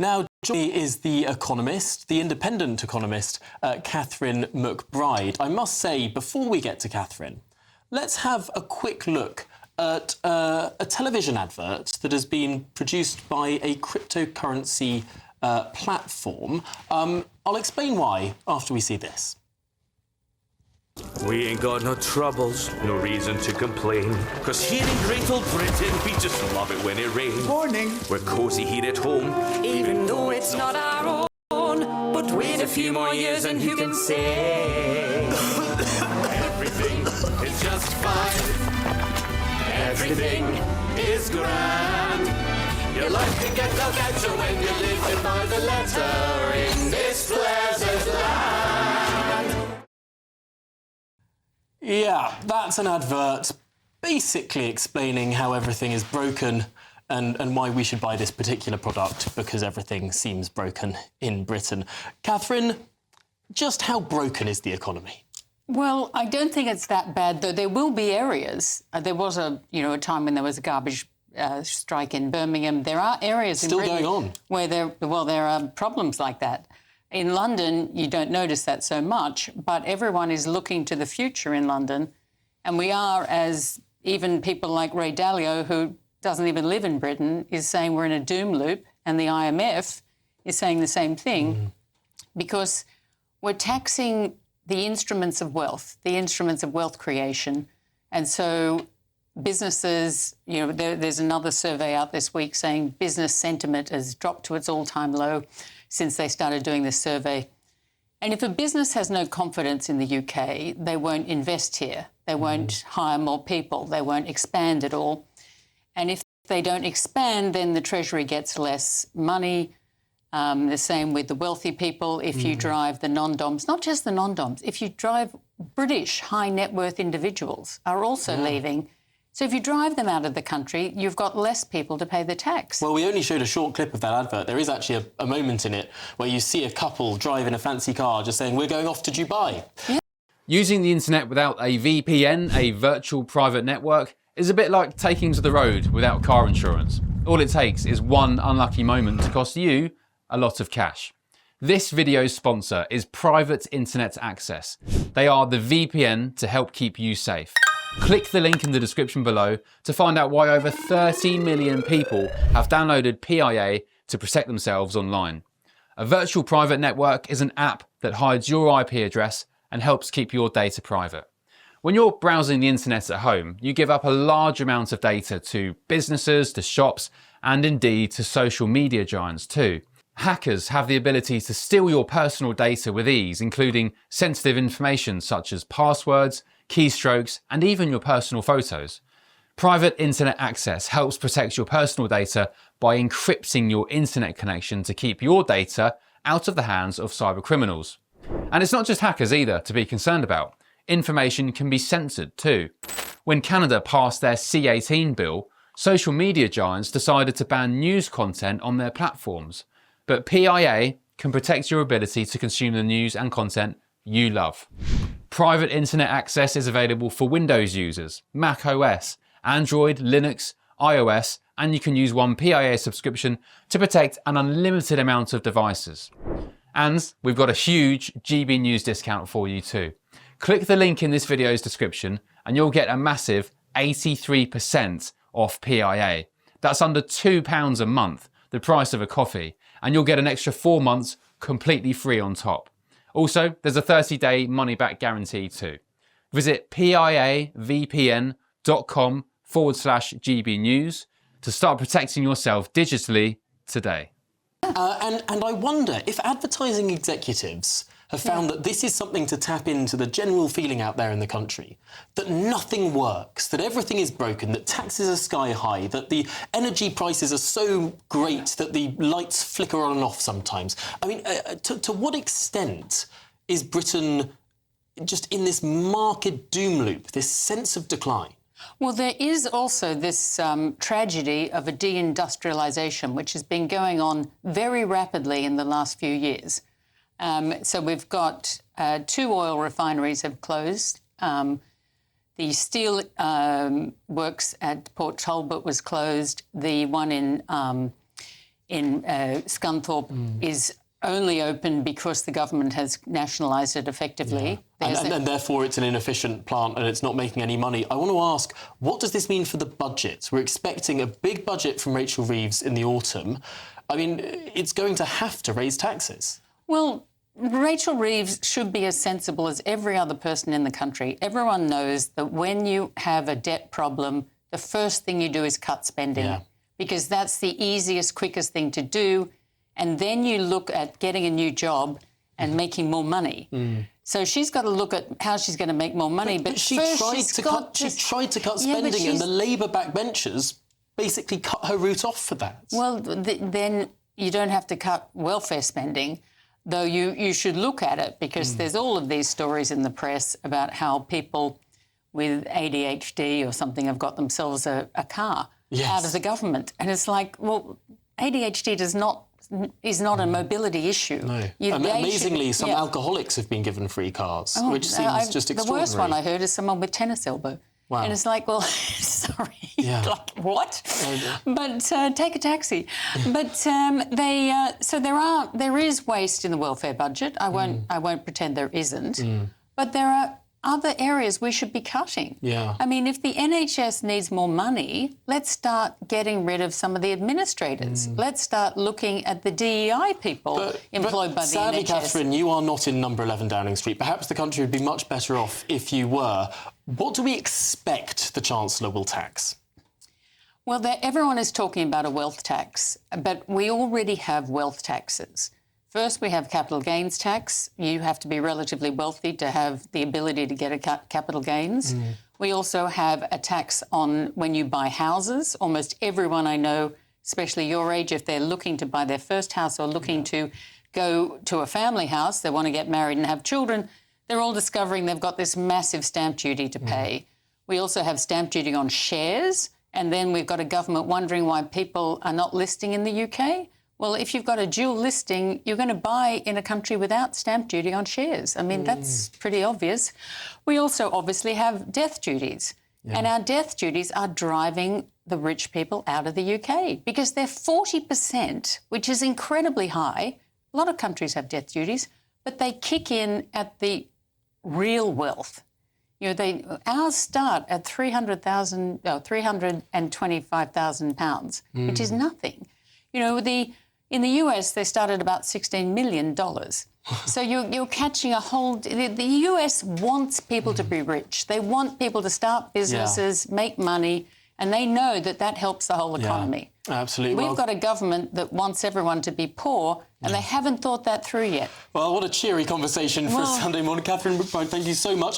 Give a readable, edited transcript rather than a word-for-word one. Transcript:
Now, joining me is the economist, the independent economist, Catherine McBride. I must say, before we get to Catherine, let's have a quick look at a television advert that has been produced by a cryptocurrency platform. I'll explain why after we see this. We ain't got no troubles, no reason to complain. 'Cause here in great old Britain, we just love it when it rains. Morning. We're cosy here at home, even though it's not our own. But wait a few more years and who can say? Everything is just fine. Everything is grand. Your life can get no better when you live by the letter in this pleasant land. Yeah, that's an advert basically explaining how everything is broken and why we should buy this particular product because everything seems broken in Britain. Catherine, just how broken is the economy? Well, I don't think it's that bad, though there will be areas. There was a time when there was a garbage strike in Birmingham. There are areas in Britain going on where there are problems like that. In London, you don't notice that so much, but everyone is looking to the future in London. And we are, as even people like Ray Dalio, who doesn't even live in Britain, is saying we're in a doom loop, and the IMF is saying the same thing, because we're taxing the instruments of wealth creation. And so businesses, there's another survey out this week saying business sentiment has dropped to its all-time low since they started doing this survey. And if a business has no confidence in the UK, they won't invest here. They won't hire more people. They won't expand at all. And if they don't expand, then the Treasury gets less money. The same with the wealthy people. If you drive the non-doms, not just the non-doms, if you drive British high net worth individuals are also leaving. So if you drive them out of the country, you've got less people to pay the tax. Well, we only showed a short clip of that advert. There is actually a moment in it where you see a couple driving a fancy car just saying, we're going off to Dubai. Yeah. Using the internet without a VPN, a virtual private network, is a bit like taking to the road without car insurance. All it takes is one unlucky moment to cost you a lot of cash. This video's sponsor is Private Internet Access. They are the VPN to help keep you safe. Click the link in the description below to find out why over 30 million people have downloaded PIA to protect themselves online. A virtual private network is an app that hides your IP address and helps keep your data private. When you're browsing the internet at home, you give up a large amount of data to businesses, to shops, and indeed to social media giants too. Hackers have the ability to steal your personal data with ease, including sensitive information such as passwords, keystrokes, and even your personal photos. Private Internet Access helps protect your personal data by encrypting your internet connection to keep your data out of the hands of cyber criminals. And it's not just hackers either to be concerned about. Information can be censored too. When Canada passed their C-18 bill, social media giants decided to ban news content on their platforms. But PIA can protect your ability to consume the news and content you love. Private Internet Access is available for Windows users, Mac OS, Android, Linux, iOS, and you can use one PIA subscription to protect an unlimited amount of devices. And we've got a huge GB News discount for you too. Click the link in this video's description and you'll get a massive 83% off PIA. That's under £2 a month, the price of a coffee, and you'll get an extra 4 months completely free on top. Also, there's a 30-day money-back guarantee too. Visit piavpn.com/GB News to start protecting yourself digitally today. And I wonder if advertising executives have found that this is something to tap into the general feeling out there in the country, that nothing works, that everything is broken, that taxes are sky high, that the energy prices are so great that the lights flicker on and off sometimes. I mean, to what extent is Britain just in this market doom loop, this sense of decline? Well, there is also this tragedy of a deindustrialisation, which has been going on very rapidly in the last few years. So we've got 2 oil refineries have closed. The steel works at Port Talbot was closed. The one in in Scunthorpe is only open because the government has nationalised it effectively. And therefore it's an inefficient plant and it's not making any money. I want to ask, what does this mean for the budget? We're expecting a big budget from Rachel Reeves in the autumn. I mean, it's going to have to raise taxes. Well, Rachel Reeves should be as sensible as every other person in the country. Everyone knows that when you have a debt problem, the first thing you do is cut spending because that's the easiest, quickest thing to do. And then you look at getting a new job and making more money. So she's got to look at how she's going to make more money. But she tried to cut spending, and the Labour backbenchers basically cut her route off for that. Well, then you don't have to cut welfare spending, though you should look at it because there's all of these stories in the press about how people with ADHD or something have got themselves a car out of the government. And it's like, well, ADHD is not a mobility issue. No. Amazingly, some alcoholics have been given free cars, which seems just extraordinary. The worst one I heard is someone with tennis elbow. Wow. And it's like, well, sorry, like what? But take a taxi. But so there is waste in the welfare budget. I won't pretend there isn't. But there are other areas we should be cutting. Yeah. I mean, if the NHS needs more money, let's start getting rid of some of the administrators. Let's start looking at the DEI people employed by the sadly, NHS. Catherine, you are not in number 11 Downing Street. Perhaps the country would be much better off if you were. What do we expect the Chancellor will tax? Well, everyone is talking about a wealth tax, but we already have wealth taxes. First, we have capital gains tax. You have to be relatively wealthy to have the ability to get a capital gains. We also have a tax on when you buy houses. Almost everyone I know, especially your age, if they're looking to buy their first house or looking to go to a family house, they want to get married and have children, they're all discovering they've got this massive stamp duty to pay. We also have stamp duty on shares, and then we've got a government wondering why people are not listing in the UK. Well, if you've got a dual listing, you're going to buy in a country without stamp duty on shares. I mean, that's pretty obvious. We also obviously have death duties. And our death duties are driving the rich people out of the UK because they're 40%, which is incredibly high. A lot of countries have death duties, but they kick in at the real wealth. You know, ours start at £325,000, which is nothing. You know, in the US, they start at about $16 million. So you're catching a whole... The US wants people to be rich. They want people to start businesses, make money, and they know that helps the whole economy. Absolutely. We've got a government that wants everyone to be poor, and they haven't thought that through yet. Well, what a cheery conversation for a Sunday morning. Catherine McBride, thank you so much.